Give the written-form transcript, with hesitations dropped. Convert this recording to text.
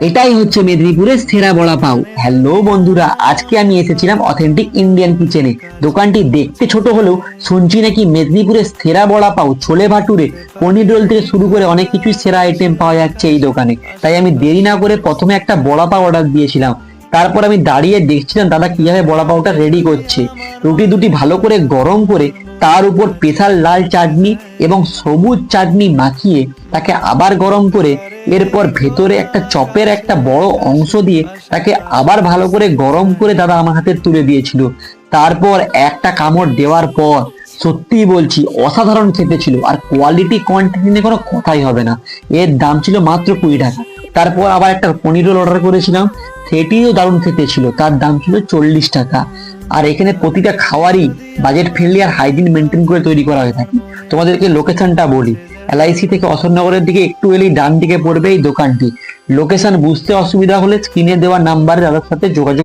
এটাই হচ্ছে মেদিনীপুরের সেরা বড়া পাও। হ্যালো বন্ধুরা, আজকে আমি এসেছিলাম অথেন্টিক ইন্ডিয়ান কিচেনে। দোকানটি দেখতে ছোট হলেও শুনছি নাকি মেদিনীপুরের সেরা বড়া পাও, ছোলে ভাটুরে, পনির রোল থেকে শুরু করে অনেক কিছুই সেরা আইটেম পাওয়া যাচ্ছে এই দোকানে। তাই আমি দেরি না করে প্রথমে একটা বড়া পাও অর্ডার দিয়েছিলাম। তারপর আমি দাঁড়িয়ে দেখছিলাম দাদা কিভাবে বড়া পাওটা রেডি করছে। রুটি দুটি ভালো করে গরম করে তার উপর স্পেশাল লাল চাটনি এবং সবুজ চাটনি মাখিয়ে তাকে আবার গরম করে এরপর ভেতরে একটা চপের একটা বড় অংশ দিয়ে তাকে আবার ভালো করে গরম করে দাদা আমার হাতে তুলে দিয়েছিল। তারপর একটা কামড় দেওয়ার পর সত্যিই বলছি অসাধারণ খেতে ছিল, আর কোয়ালিটি কোয়ান্টিটি নিয়ে কোনো কথাই হবে না। এর দাম ছিল মাত্র 20 টাকা। তারপর আবার একটা পনির রোল অর্ডার করেছিলাম, সেটিও দারুণ খেতে ছিল, তার দাম ছিল 40 টাকা। আর এখানে প্রতিটা খাওয়ারই বাজেট ফ্রেন্ডলি আর হাইজিন মেনটেন করে তৈরি করা হয়ে থাকে। তোমাদেরকে লোকেশনটা বলি, এলআইসি থেকে অশোকনগরের দিকে একটু এলেই ডান দিকে পড়বে এই দোকানটি। লোকেশন বুঝতে অসুবিধা হলে স্ক্রিনে দেওয়া নাম্বারে দাদার সাথে যোগাযোগ